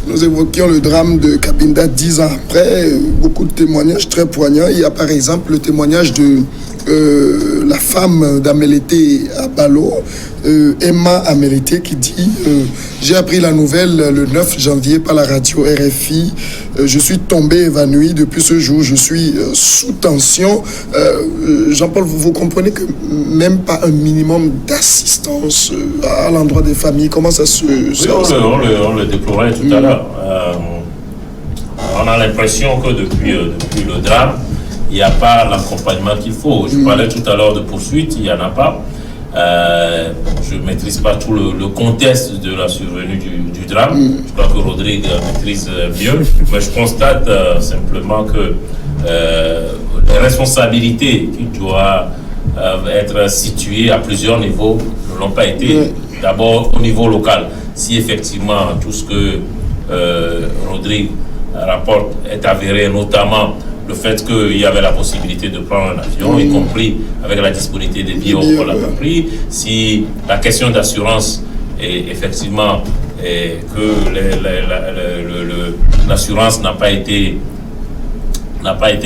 nous évoquions le drame de Cabinda 10 ans après. Beaucoup de témoignages très poignants. Il y a par exemple le témoignage de la femme d'Amélété à Balo, Emma Amélété, qui dit j'ai appris la nouvelle le 9 janvier par la radio RFI. Je suis tombée évanouie depuis ce jour. Je suis sous tension. Jean-Paul, vous comprenez que même pas un minimum d'assistance à l'endroit des familles. Comment ça se... Oui, on le déplorait tout à l'heure. On a l'impression que depuis le drame, il n'y a pas l'accompagnement qu'il faut. Je parlais tout à l'heure de poursuite, il n'y en a pas. Je ne maîtrise pas tout le contexte de la survenue du drame. Je crois que Rodrigue maîtrise mieux. Mais je constate simplement que les responsabilités qui doivent être situées à plusieurs niveaux ne l'ont pas été. D'abord au niveau local. Si effectivement tout ce que Rodrigue rapporte est avéré, notamment le fait qu'il y avait la possibilité de prendre un avion, y compris avec la disponibilité des billets, on l'a pas pris. Si la question d'assurance est effectivement que l'assurance n'a pas été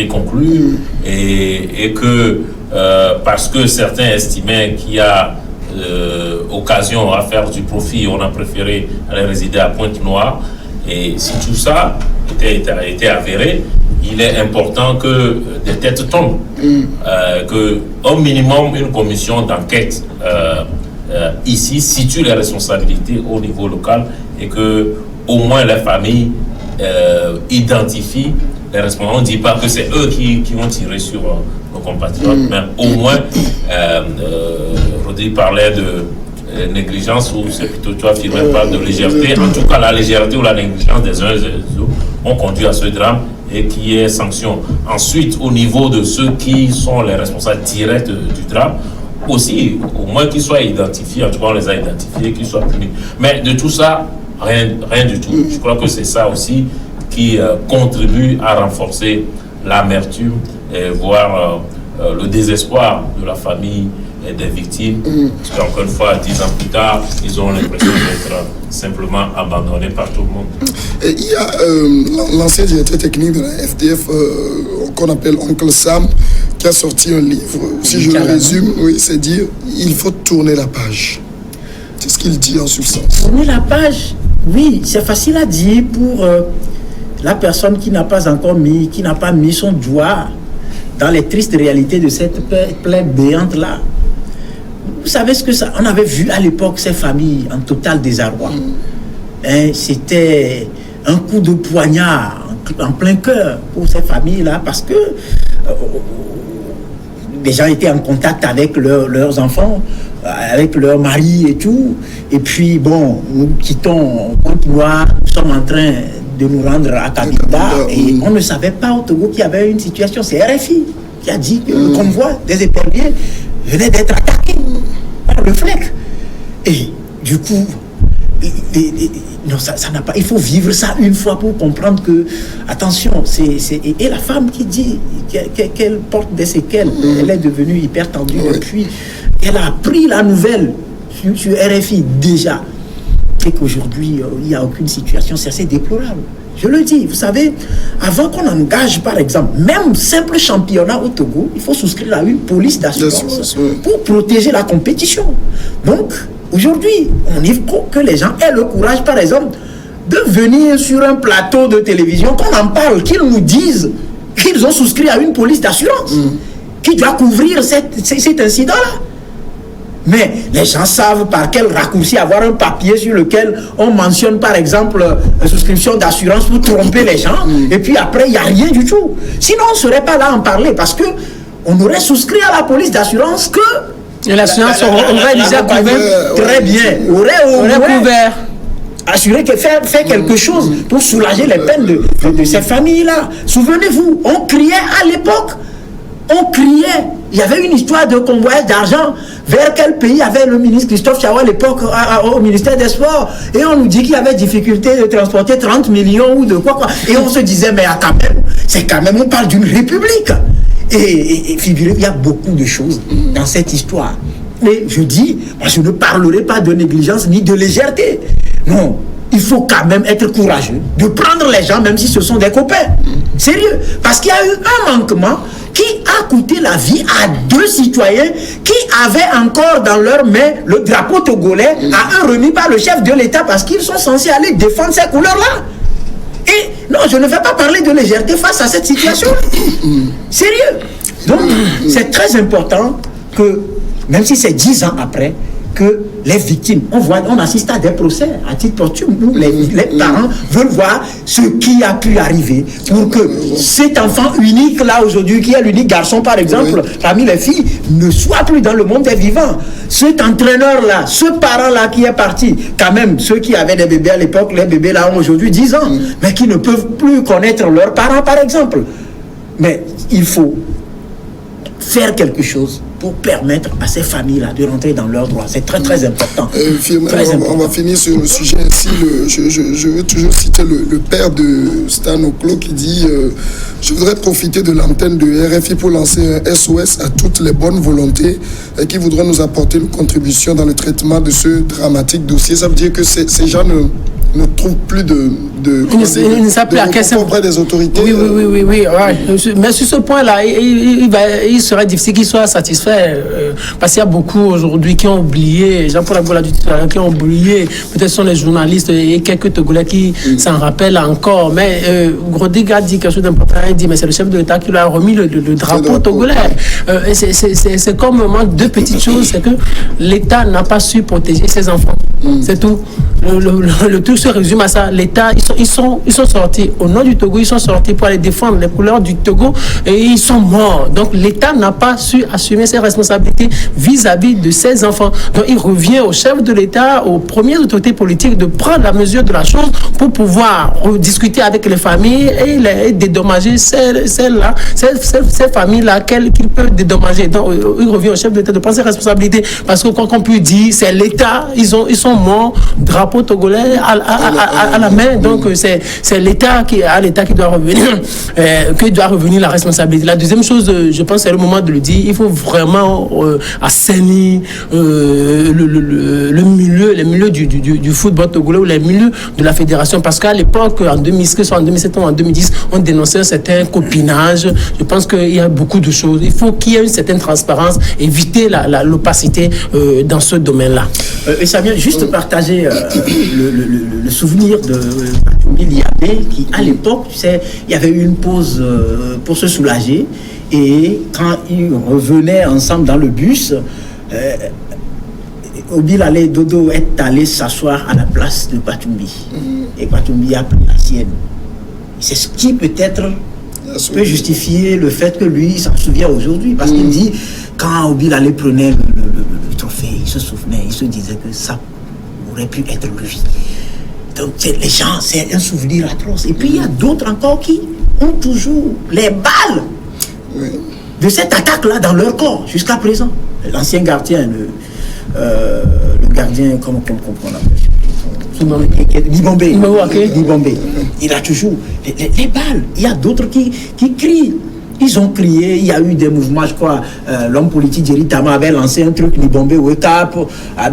conclue et que parce que certains estimaient qu'il y a occasion à faire du profit, on a préféré aller résider à Pointe-Noire. Et si tout ça était avéré, il est important que des têtes tombent, que au minimum une commission d'enquête ici situe les responsabilités au niveau local et que au moins les familles identifient les responsables. On ne dit pas que c'est eux qui vont tirer sur nos compatriotes, mais au moins Rodrigue parlait de négligence, ou c'est plutôt toi qui parle de légèreté. En tout cas, la légèreté ou la négligence des uns et des autres ont conduit à ce drame et qui est sanction. Ensuite, au niveau de ceux qui sont les responsables directs du drame, aussi, au moins qu'ils soient identifiés, en tout cas on les a identifiés, qu'ils soient punis. Mais de tout ça, rien du tout. Je crois que c'est ça aussi qui contribue à renforcer l'amertume et voire le désespoir de la famille et des victimes. Parce qu'encore une fois, 10 ans plus tard, ils ont l'impression d'être simplement abandonnés par tout le monde. Et il y a l'ancien directeur technique de la FDF qu'on appelle Oncle Sam, qui a sorti un livre. Si je le résume, oui, c'est dire il faut tourner la page. C'est ce qu'il dit en substance. Tourner la page, oui, c'est facile à dire pour la personne qui n'a pas encore mis son doigt dans les tristes réalités de cette plaie béante là. Vous savez ce que ça... On avait vu à l'époque ces familles en total désarroi. C'était un coup de poignard en plein cœur pour ces familles-là parce que les gens étaient en contact avec leurs enfants, avec leurs maris et tout. Et puis, bon, nous quittons Pointe-Noire, nous sommes en train de nous rendre à Cabinda et on ne savait pas au Togo qu'il y avait une situation. C'est RFI qui a dit que le convoi des éperviers venait d'être attaqué par le FLEC. Et du coup, non, ça n'a pas. Il faut vivre ça une fois pour comprendre que, attention, et la femme qui dit qu'elle porte des séquelles, elle est devenue hyper tendue depuis. Elle a pris la nouvelle sur RFI déjà. Et qu'aujourd'hui, il n'y a aucune situation, c'est assez déplorable. Je le dis, vous savez, avant qu'on engage, par exemple, même simple championnat au Togo, il faut souscrire à une police d'assurance pour protéger la compétition. Donc, aujourd'hui, on il faut que les gens aient le courage, par exemple, de venir sur un plateau de télévision, qu'on en parle, qu'ils nous disent qu'ils ont souscrit à une police d'assurance qui doit couvrir cet incident-là. Mais les gens savent par quel raccourci avoir un papier sur lequel on mentionne par exemple la souscription d'assurance pour tromper les gens et puis après il n'y a rien du tout. Sinon on ne serait pas là à en parler parce que on aurait souscrit à la police d'assurance que et l'assurance aurait déjà couvert. Très bien, aurait couvert. Assurer que faire quelque chose pour soulager les peines de ces familles-là. Souvenez-vous, on criait à l'époque, il y avait une histoire de convoyage d'argent vers quel pays avait le ministre Christophe Chawa à l'époque au ministère des Sports et on nous dit qu'il y avait difficulté de transporter 30 millions ou de quoi et on se disait mais quand même on parle d'une république et figurez-vous il y a beaucoup de choses dans cette histoire et je dis moi je ne parlerai pas de négligence ni de légèreté non il faut quand même être courageux de prendre les gens, même si ce sont des copains. Sérieux. Parce qu'il y a eu un manquement qui a coûté la vie à 2 citoyens qui avaient encore dans leurs mains le drapeau togolais à eux remis par le chef de l'État parce qu'ils sont censés aller défendre ces couleurs-là. Et non, je ne vais pas parler de légèreté face à cette situation. Sérieux. Donc, c'est très important que, même si c'est 10 ans après, que les victimes, on assiste à des procès à titre posthume où les parents veulent voir ce qui a pu arriver pour que cet enfant unique là aujourd'hui, qui est l'unique garçon par exemple, parmi les filles, ne soit plus dans le monde des vivants. Cet entraîneur là, ce parent là qui est parti, quand même ceux qui avaient des bébés à l'époque, les bébés là ont aujourd'hui 10 ans, mais qui ne peuvent plus connaître leurs parents par exemple. Mais il faut faire quelque chose pour permettre à ces familles-là de rentrer dans leurs droits. C'est très très important. On va finir sur le sujet ainsi. Je veux toujours citer le père de Stan Oklo qui dit je voudrais profiter de l'antenne de RFI pour lancer un SOS à toutes les bonnes volontés qui voudraient nous apporter une contribution dans le traitement de ce dramatique dossier. Ça veut dire que ces gens ne trouvent plus il ne sait plus à quel auprès des autorités. Oui. Ouais. Mais sur ce point-là, il serait difficile qu'ils soient satisfaits parce qu'il y a beaucoup aujourd'hui qui ont oublié, Jean-Paul Aboula du Titulaire, qui ont oublié, peut-être sont les journalistes et quelques Togolais qui s'en rappellent encore. Mais Grodiga dit quelque chose d'important. Il dit mais c'est le chef de l'État qui lui a remis le drapeau togolais. C'est comme deux petites choses, c'est que l'État n'a pas su protéger ses enfants. C'est tout. Le tout se résume à ça. L'État, ils sont sortis au nord du Togo, ils sont sortis pour aller défendre les couleurs du Togo et ils sont morts. Donc l'État n'a pas su assumer ses responsabilités vis-à-vis de ses enfants. Donc il revient au chef de l'État, aux premières autorités politiques de prendre la mesure de la chose pour pouvoir discuter avec les familles et dédommager ces familles-là qu'ils peuvent dédommager. Donc il revient au chef de l'État de prendre ses responsabilités parce que quoi qu'on puisse dire, c'est l'État, ils sont morts, drapeau togolais à la main. Donc c'est l'État qui doit revenir la responsabilité. La deuxième chose, je pense, c'est le moment de le dire, il faut vraiment assainir les milieux du football togolais ou les milieux de la fédération, parce qu'à l'époque, en 2007 ou en 2010, on dénonçait un certain copinage. Je pense qu'il y a beaucoup de choses. Il faut qu'il y ait une certaine transparence, éviter l'opacité dans ce domaine-là. Et ça vient juste partager le souvenir de Liabé qui, à l'époque, tu sais, il y avait eu une pause pour se soulager. Et quand ils revenaient ensemble dans le bus, Obil allait, Dodo est allé s'asseoir à la place de Batumbi. Et Batumbi a pris la sienne. C'est ce qui peut-être peut justifier le fait que lui s'en souvient aujourd'hui. Parce qu'il dit, quand Obil allait prenait le trophée, il se souvenait, il se disait que ça aurait pu être lui. Donc les gens, c'est un souvenir atroce. Et puis il y a d'autres encore qui ont toujours les balles de cette attaque-là dans leur corps jusqu'à présent. L'ancien gardien, le gardien, comment on l'appelle, Dibombe, il a toujours les balles. Il y a d'autres qui crient. Ils ont crié, il y a eu des mouvements, je crois, l'homme politique Jerry Tama avait lancé un truc, Libombe Wake Up,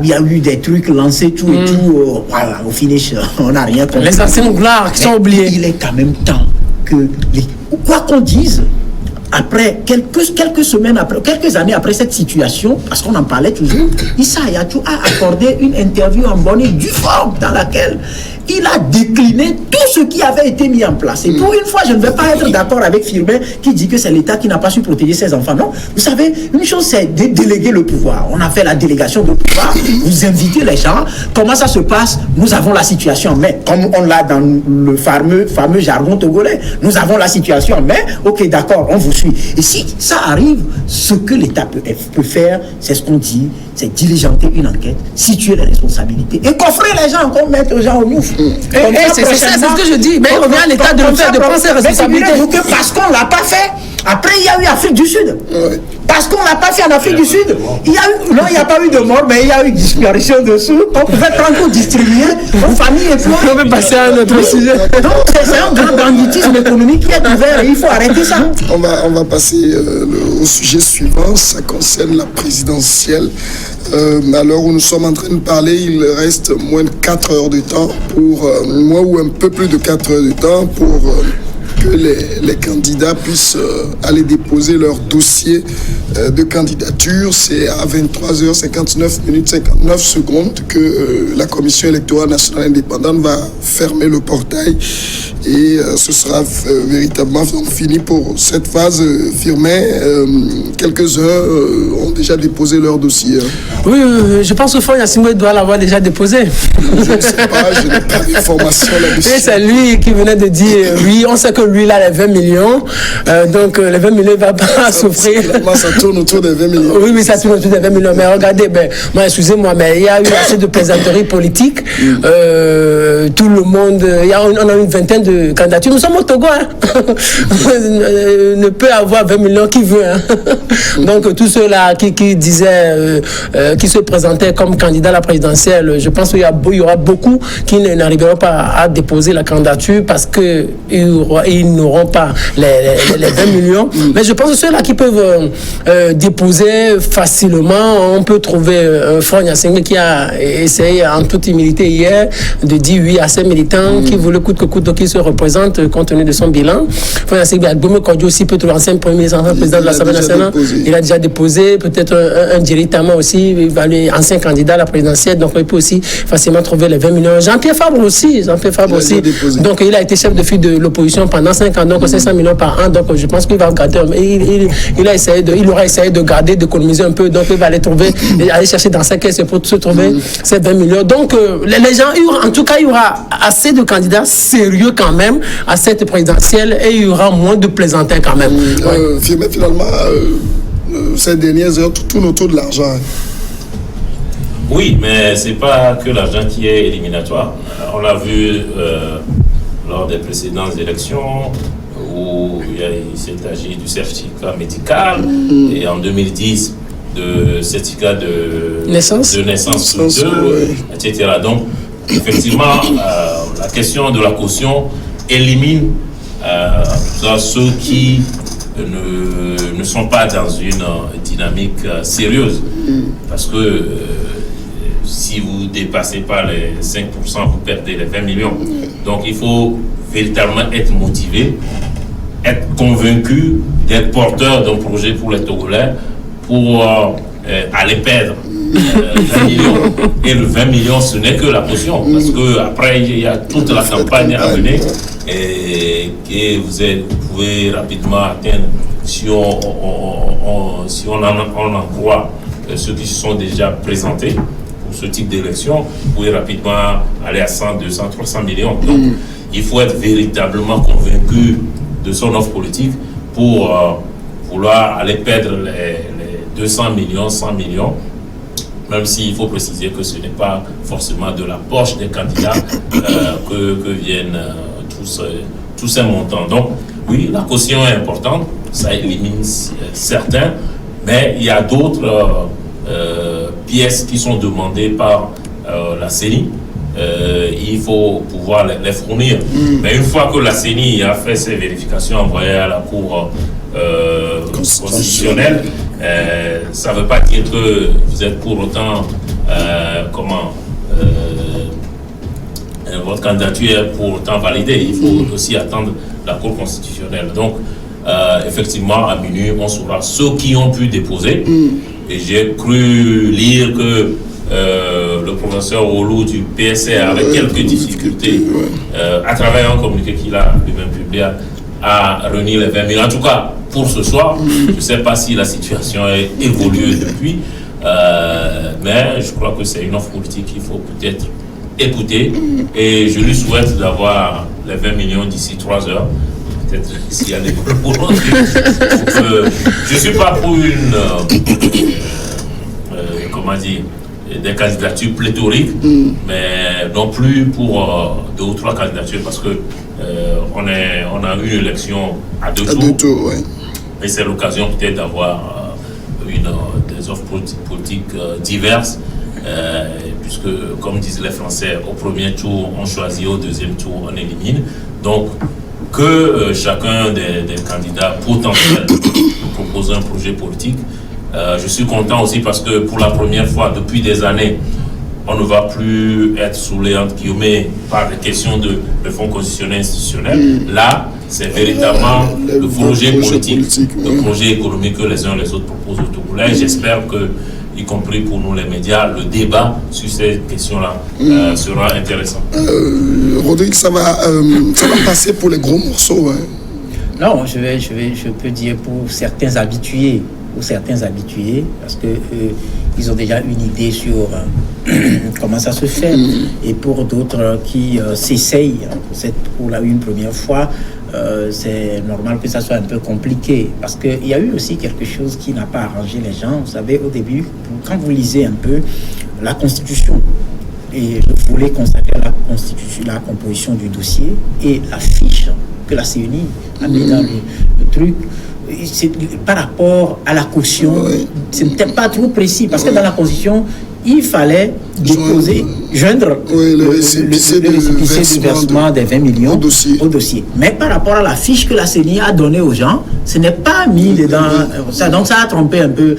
il y a eu des trucs lancés, tout et tout, voilà, au finish, on n'a rien compris. Les anciens gloires qui sont oubliés. Il est quand même temps que, quoi qu'on dise, après quelques semaines après, quelques années après cette situation, parce qu'on en parlait toujours, Issa Hayatou a accordé une interview en bonne et due forme dans laquelle il a décliné tout ce qui avait été mis en place. Et pour une fois, je ne vais pas être d'accord avec Firmin qui dit que c'est l'État qui n'a pas su protéger ses enfants. Non, vous savez, une chose c'est de déléguer le pouvoir. On a fait la délégation de pouvoir, vous invitez les gens. Comment ça se passe? Nous avons la situation en main, comme on l'a dans le fameux jargon togolais. Nous avons la situation en main, ok d'accord, on vous suit. Et si ça arrive, ce que l'État peut faire, c'est ce qu'on dit, c'est diligenter une enquête, situer les responsabilités et coffrer les gens, qu'on mette aux gens au mouf. C'est ce que je dis. Mais il revient à l'État de le faire, de prendre ses responsabilités. Parce qu'on ne l'a pas fait. Après, il y a eu Afrique du Sud. Parce qu'on ne l'a pas fait en Afrique du Sud. Il n'y a pas eu de mort, mais il y a eu disparition de sous. On pouvait prendre pour distribuer aux familles et tout. On peut passer à un autre sujet. Donc, c'est un grand banditisme économique qui est ouvert et il faut arrêter ça. On va passer au sujet suivant, ça concerne la présidentielle. À l'heure où nous sommes en train de parler, il reste moins de 4 heures de temps pour moi, ou un peu plus de 4 heures de temps pour que les candidats puissent aller déposer leur dossier de candidature. C'est à 23h59 minutes 59 secondes que la Commission électorale nationale indépendante va fermer le portail et ce sera véritablement fini pour cette phase. Firmin, quelques-uns ont déjà déposé leur dossier. Oui, je pense que Faure Gnassingbé doit l'avoir déjà déposé. Je ne sais pas, je n'ai pas d'informations là-dessus. Et c'est lui qui venait de dire, oui, on sait que lui, il a les 20 millions, donc les 20 millions, il ne va pas souffrir. Ça tourne autour des 20 millions. Oui, ça tourne autour des 20 millions. Mais regardez, moi, excusez-moi, mais il y a eu assez de plaisanteries politiques. Tout le monde, on a une vingtaine de candidatures. Nous sommes au Togo, hein. Ne peut avoir 20 millions qui veut. Hein. Donc, tous ceux-là qui disaient, qui se présentaient comme candidats à la présidentielle, je pense qu'il y aura beaucoup qui n'arriveront pas à déposer la candidature parce qu'ils n'auront pas les 20 millions. Mais je pense que ceux-là qui peuvent déposer facilement, on peut trouver Faure Gnassingbé qui a essayé en toute humilité hier de dire oui à ces militants qui voulaient coûte que coûte qui se représentent compte tenu de son bilan. Faure Gnassingbé, Agbome Kodjo aussi, peut-être l'ancien premier ministre, ancien président de l'Assemblée nationale, il a déjà déposé, peut-être un Djeri Tama aussi, il va aller ancien candidat à la présidentielle, donc il peut aussi facilement trouver les 20 millions. Jean-Pierre Fabre aussi, donc il a été chef de file de l'opposition pendant 5 ans, donc 500 millions par an, donc je pense qu'il va garder, il aura essayé de garder, d'économiser un peu, donc il va aller trouver, aller chercher dans sa caisse pour se trouver ces 20 millions. Donc les gens, en tout cas, il y aura assez de candidats sérieux quand même à cette présidentielle et il y aura moins de plaisantins quand même. Finalement, ces dernières heures, tout tourne autour de l'argent. Oui, mais c'est pas que l'argent qui est éliminatoire. On l'a vu lors des précédentes élections où il s'est agi du certificat médical et en 2010 de certificat de naissance etc. Donc, effectivement, la question de la caution élimine ceux qui ne sont pas dans une dynamique sérieuse. Parce que si vous ne dépassez pas les 5%, vous perdez les 20 millions. Donc, il faut véritablement être motivé, être convaincu d'être porteur d'un projet pour les Togolais pour aller perdre 20 millions. Et le 20 millions, ce n'est que la caution. Parce qu'après, il y a toute la campagne à mener et vous pouvez rapidement atteindre, si on en croit ceux qui se sont déjà présentés pour ce type d'élection, vous pouvez rapidement aller à 100, 200, 300 millions. Donc, il faut être véritablement convaincu de son offre politique pour vouloir aller perdre les 200 millions, 100 millions, même s'il faut préciser que ce n'est pas forcément de la poche des candidats que viennent tous ces montants. Donc, oui, la caution est importante, ça élimine certains, mais il y a d'autres pièces qui sont demandées par la CENI. Il faut pouvoir les fournir. Mais une fois que la CENI a fait ses vérifications envoyées à la Cour constitutionnelle, ça ne veut pas dire que vous êtes pour autant votre candidature est pour autant validée. Il faut aussi attendre la Cour constitutionnelle. Donc, effectivement, à minuit, on saura ceux qui ont pu déposer. Et j'ai cru lire que le professeur Olu du PSR, avec quelques difficultés, à travers un communiqué qu'il a lui-même publié, a réuni les 20 000. En tout cas, pour ce soir, je ne sais pas si la situation a évolué depuis, mais je crois que c'est une offre politique qu'il faut peut-être écouter. Et je lui souhaite d'avoir les 20 millions d'ici 3 heures. Peut-être s'il y a des problèmes. Je ne suis pas pour des candidatures pléthoriques, mais non plus pour 2 ou 3 candidatures, parce que on a eu une élection à 2 tours. Et c'est l'occasion peut-être d'avoir des offres politiques diverses, puisque, comme disent les Français, au premier tour on choisit, au deuxième tour on élimine. Donc, que chacun des candidats potentiels propose un projet politique. Je suis content aussi parce que pour la première fois depuis des années, on ne va plus être saoulé entre guillemets par les questions de fonds constitutionnels institutionnels. Là, c'est véritablement le projet politique, le projet économique que les uns et les autres proposent au Togolais. J'espère que, y compris pour nous les médias, le débat sur ces questions-là sera intéressant. Rodrigue, ça va passer pour les gros morceaux. Hein. Non, je peux dire pour certains habitués, parce que ils ont déjà une idée sur comment ça se fait, et pour d'autres qui s'essayent, pour une première fois, c'est normal que ça soit un peu compliqué, parce qu'il y a eu aussi quelque chose qui n'a pas arrangé les gens. Vous savez, au début, quand vous lisez un peu la Constitution, et je voulais consacrer la composition du dossier et la fiche que la CENI a mis dans le truc, par rapport à la caution, ce n'était pas trop précis, parce que dans la Constitution, il fallait déposer, joindre le récépissé du versement des 20 millions au dossier. Mais par rapport à la fiche que la CENI a donnée aux gens, ce n'est pas mis dedans. Donc ça a trompé un peu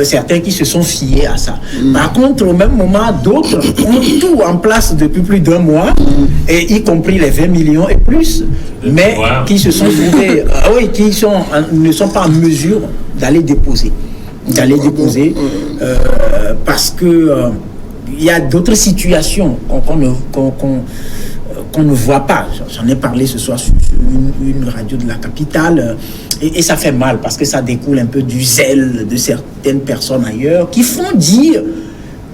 certains qui se sont fiés à ça. Par contre, au même moment, d'autres ont tout en place depuis plus d'1 mois, et y compris les 20 millions et plus, mais qui se sont trouvés, ne sont pas en mesure d'aller déposer. Parce que il y a d'autres situations qu'on ne voit pas. J'en ai parlé ce soir sur une radio de la capitale, et ça fait mal parce que ça découle un peu du zèle de certaines personnes ailleurs qui font dire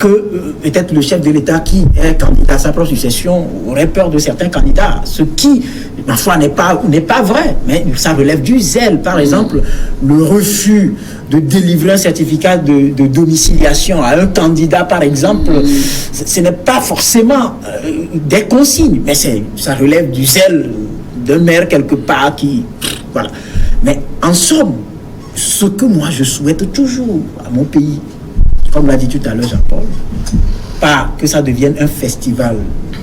que peut-être le chef de l'État qui est candidat à sa propre succession aurait peur de certains candidats, ce qui, ma foi, n'est pas vrai, mais ça relève du zèle. Par exemple, le refus de délivrer un certificat de domiciliation à un candidat, par exemple, ce n'est pas forcément des consignes, mais ça relève du zèle d'un maire quelque part qui... Voilà. Mais en somme, ce que moi je souhaite toujours à mon pays, comme l'a dit tout à l'heure Jean-Paul, pas que ça devienne un festival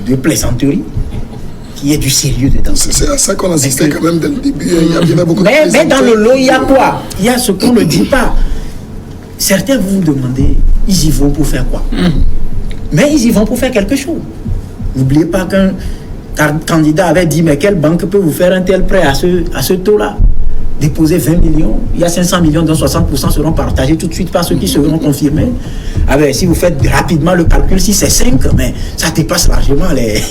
de plaisanterie, qu'il y ait du sérieux dedans. C'est à ça qu'on assistait quand même dès le début. Il y avait beaucoup de mais dans le lot, il y a quoi? Il y a ce qu'on ne dit pas. Certains vous demandez, ils y vont pour faire quoi? Mais ils y vont pour faire quelque chose. N'oubliez pas qu'un candidat avait dit, mais quelle banque peut vous faire un tel prêt à ce taux-là? Déposer 20 millions, il y a 500 millions dont 60% seront partagés tout de suite par ceux qui seront confirmés. Si vous faites rapidement le calcul, si c'est 5, mais ça dépasse largement les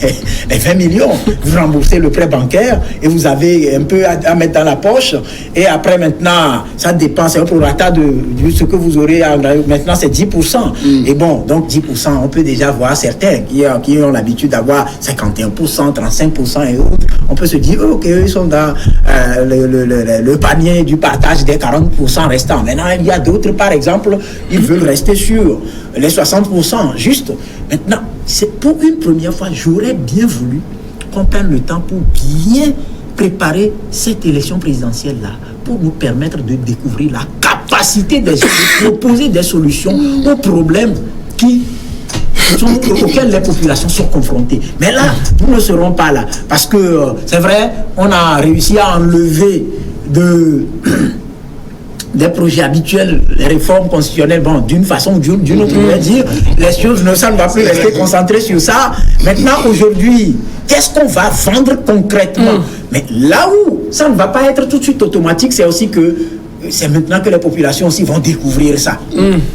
20 millions. Vous remboursez le prêt bancaire et vous avez un peu à mettre dans la poche. Et après, maintenant, ça dépend, c'est un prorata de ce que vous aurez. Maintenant, c'est 10%. Et bon, donc 10%, on peut déjà voir certains qui ont l'habitude d'avoir 51%, 35% et autres. On peut se dire, ok, ils sont dans le panier du partage des 40% restants. Maintenant, il y a d'autres, par exemple, ils veulent rester sur les 60%. Juste, maintenant, c'est pour une première fois, j'aurais bien voulu qu'on prenne le temps pour bien préparer cette élection présidentielle-là, pour nous permettre de découvrir la capacité de proposer des solutions aux problèmes auxquelles les populations sont confrontées. Mais là, nous ne serons pas là. Parce que, c'est vrai, on a réussi à enlever des projets habituels, les réformes constitutionnelles, d'une façon ou d'une autre, on va dire, les choses, ça ne va plus rester concentré sur ça. Maintenant, aujourd'hui, qu'est-ce qu'on va vendre concrètement? Mais là où ça ne va pas être tout de suite automatique, c'est aussi que c'est maintenant que les populations aussi vont découvrir ça.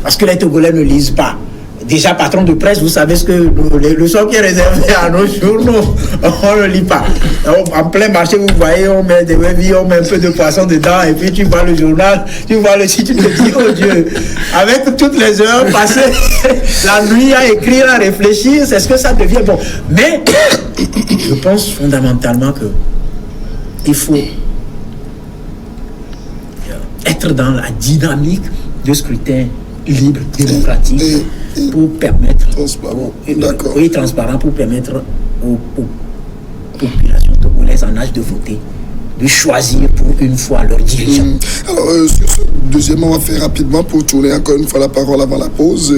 Parce que les Togolais ne lisent pas. Déjà, patron de presse, vous savez ce que le sort qui est réservé à nos journaux, on ne lit pas. En plein marché, vous voyez, on met des webis, on met un peu de poisson dedans, et puis tu vois le journal, tu vois le site, tu te dis, oh Dieu, avec toutes les heures passées, la nuit à écrire, à réfléchir, c'est ce que ça devient bon. Mais je pense fondamentalement que il faut être dans la dynamique de scrutin libre, démocratique, pour permettre transparent pour permettre aux populations togolaises en âge de voter de choisir pour une fois leur dirigeant. Alors, sur ce deuxièmement, on va faire rapidement pour tourner encore une fois la parole avant la pause.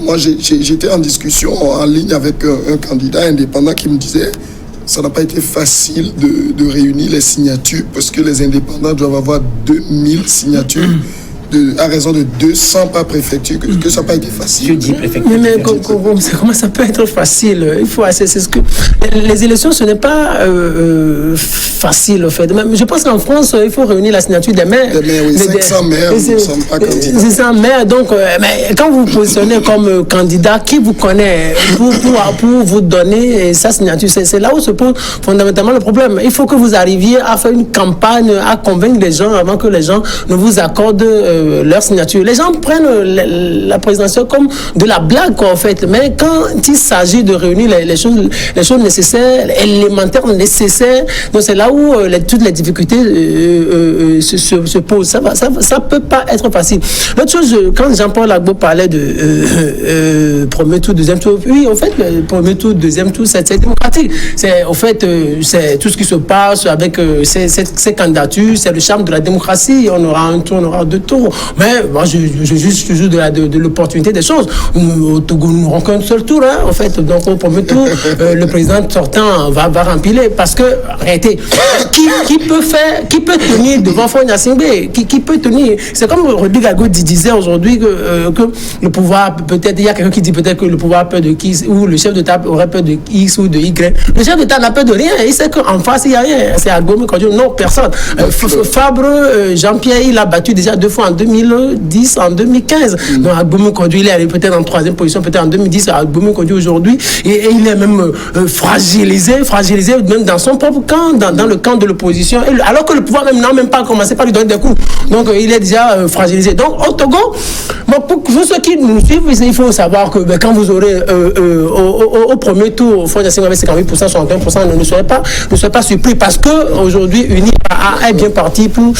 Moi, j'étais en discussion en ligne avec un candidat indépendant qui me disait ça n'a pas été facile de réunir les signatures parce que les indépendants doivent avoir 2000 signatures. À raison de 200 par préfecture, que ça n'a pas été facile. Je dis préfecture. Mais comment ça peut être facile? Il faut c'est ce que les élections, ce n'est pas facile en fait. Même, je pense qu'en France, il faut réunir la signature des maires. Oui, 500 maires ne sont pas candidats. 500 maires, donc mais quand vous vous positionnez comme candidat, qui vous connaît pour vous donner sa signature? C'est là où se pose fondamentalement le problème. Il faut que vous arriviez à faire une campagne, à convaincre les gens avant que les gens ne vous accordent leur signature. Les gens prennent la présidentielle comme de la blague, quoi, en fait. Mais quand il s'agit de réunir les choses nécessaires, élémentaires, nécessaires, donc c'est là où toutes les difficultés se posent. Ça peut pas être facile. L'autre chose, quand Jean-Paul Agbo parlait de premier tour, deuxième tour, oui, en fait, le premier tour, deuxième tour, c'est démocratique. C'est, en fait, c'est tout ce qui se passe avec ces candidatures, c'est le charme de la démocratie. On aura un tour, on aura deux tours. Mais moi, je juge toujours de l'opportunité des choses. Au Togo, nous n'aurons qu'un seul tour, hein, en fait. Donc, au premier tour, le président sortant va rempiler. Parce que, arrêtez, qui peut tenir devant Faure Gnassingbé? Qui peut tenir? C'est comme Rodrigue Ago disait aujourd'hui que le pouvoir, peut-être, il y a quelqu'un qui dit peut-être que le pouvoir a peur de qui, ou le chef d'État aurait peur de X ou de Y. Le chef d'État n'a peur de rien. Il sait qu'en face, il n'y a rien. C'est Agbo, non, personne. Fabre, Jean-Pierre, il a battu déjà 2 fois en 2010, en 2015. Donc Agbo Kondi, il est peut-être en 3e position, peut-être en 2010. Agbo Kondi aujourd'hui, et il est même fragilisé même dans son propre camp, dans le camp de l'opposition, alors que le pouvoir même n'a même pas commencé par lui donner des coups. Donc il est déjà fragilisé. Donc au Togo, pour ceux qui nous suivent, il faut savoir que quand vous aurez au premier tour, Faure Gnassingbé avec 58%, 61%, ne soyez pas surpris parce que aujourd'hui UNI est bien parti pour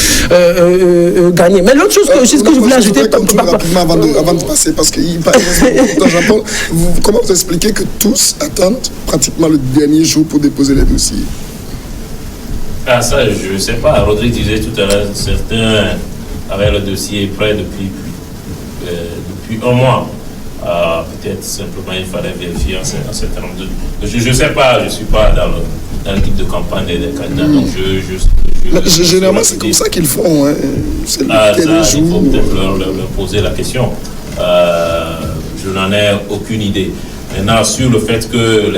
gagner. Mais l'autre chose que je voulais ajouter rapidement avant de passer, parce que Jean-Paul, comment vous expliquez que tous attendent pratiquement le dernier jour pour déposer les dossiers? Ah, ça, je ne sais pas. Rodrigue disait tout à l'heure, certains avaient le dossier prêt depuis un mois. Peut-être simplement il fallait vérifier un certain nombre de... Je ne sais pas, je ne suis pas dans l'équipe de campagne des candidats, donc généralement, c'est comme ça qu'ils font. Hein. C'est il faut peut-être leur poser la question. Je n'en ai aucune idée. Maintenant, sur le fait que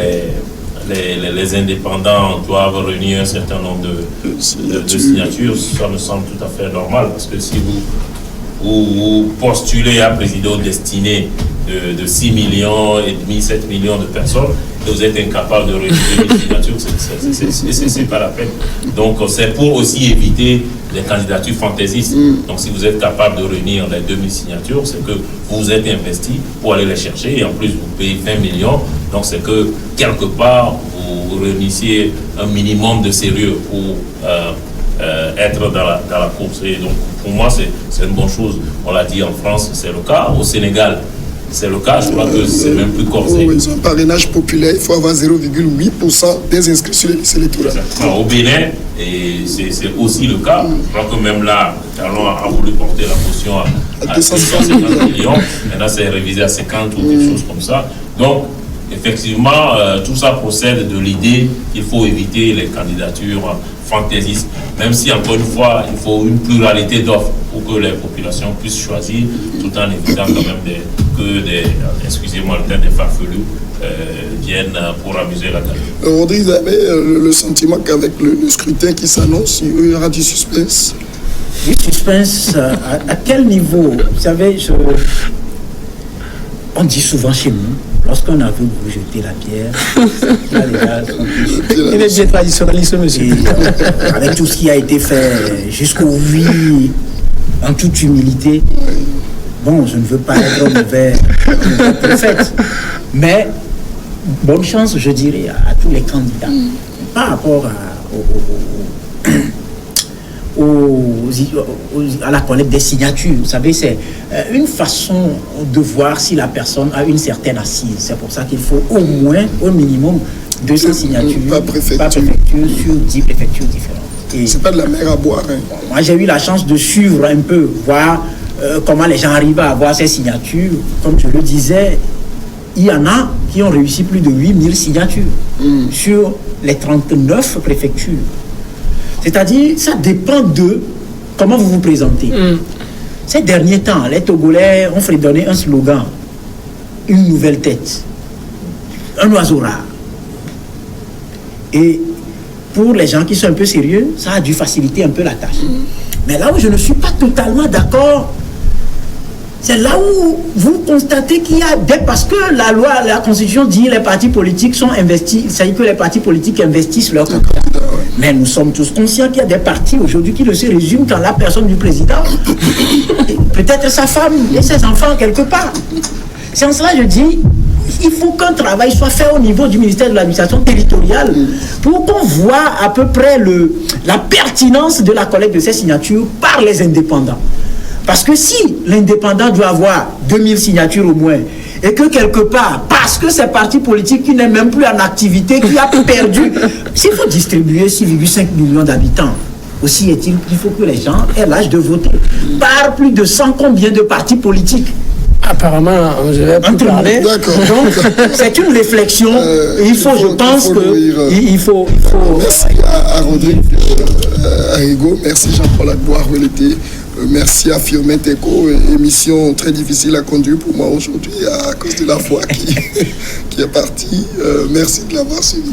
les indépendants doivent réunir un certain nombre de signatures, ça me semble tout à fait normal, parce que si vous postulez à président destiné de 6 millions et demi, 7 millions de personnes, et vous êtes incapable de réunir une signature, c'est pas la peine. Donc c'est pour aussi éviter les candidatures fantaisistes. Donc si vous êtes capable de réunir les 2000 signatures, c'est que vous êtes investi pour aller les chercher, et en plus vous payez 20 millions, donc c'est que quelque part vous réunissiez un minimum de sérieux pour être dans la course. Et donc pour moi c'est une bonne chose. On l'a dit, en France c'est le cas, au Sénégal c'est le cas, je crois que c'est même plus corsé. Ils ont un parrainage populaire, il faut avoir 0,8% des inscrits sur les listes électorales. Au Bénin, et c'est aussi le cas. Je crois que même là, Talon a voulu porter la motion à 250 millions. Maintenant, c'est révisé à 50 ou quelque chose comme ça. Donc, effectivement, tout ça procède de l'idée qu'il faut éviter les candidatures fantaisistes, même si, encore une fois, il faut une pluralité d'offres pour que les populations puissent choisir, tout en évitant quand même excusez-moi le terme, des farfelus viennent pour amuser la galerie. Rodrigue, vous avez le sentiment qu'avec le scrutin qui s'annonce, il y aura du suspense? Du suspense, à quel niveau? Vous savez, on dit souvent chez nous, lorsqu'on a vu vous jeter la pierre, il est bien traditionnaliste, monsieur. Avec tout ce qui a été fait jusqu'au 8, en toute humilité, bon, je ne veux pas être mauvais prophète, mais bonne chance, je dirais, à tous les candidats. Par rapport à la collecte des signatures, vous savez, c'est une façon de voir si la personne a une certaine assise. C'est pour ça qu'il faut au moins, au minimum, 200 signatures par préfecture sur 10 préfectures différentes. C'est pas de la mer à boire. Hein. Moi, j'ai eu la chance de suivre un peu, voir comment les gens arrivent à avoir ces signatures. Comme je le disais, il y en a qui ont réussi plus de 8000 signatures sur les 39 préfectures. C'est-à-dire, ça dépend de comment vous vous présentez. Ces derniers temps, les Togolais ont fredonné un slogan, une nouvelle tête, un oiseau rare. Et pour les gens qui sont un peu sérieux, ça a dû faciliter un peu la tâche. Mais là où je ne suis pas totalement d'accord, c'est là où vous constatez qu'il y a des... Parce que la loi, la Constitution dit que les partis politiques sont investis, c'est-à-dire que les partis politiques investissent leurs candidats. Mais nous sommes tous conscients qu'il y a des partis aujourd'hui qui ne se résument qu'en la personne du président, peut-être sa femme et ses enfants quelque part. C'est en cela que je dis, il faut qu'un travail soit fait au niveau du ministère de l'administration territoriale pour qu'on voit à peu près la pertinence de la collecte de ces signatures par les indépendants. Parce que si l'indépendant doit avoir 2000 signatures au moins, et que quelque part, parce que ces partis politiques qui n'est même plus en activité, qui a perdu, s'il faut distribuer 6,5 millions d'habitants, aussi est-il qu'il faut que les gens aient l'âge de voter. Par plus de 100 combien de partis politiques? Apparemment, je vais plus parler. D'accord. Donc, c'est une réflexion. Il faut, je pense que... Il faut... Merci à Rodrigue Arrigo, merci Jean-Paul Agboire-Weleté, merci à Firmin Teco, émission très difficile à conduire pour moi aujourd'hui à cause de la voix qui est partie. Merci de l'avoir suivi.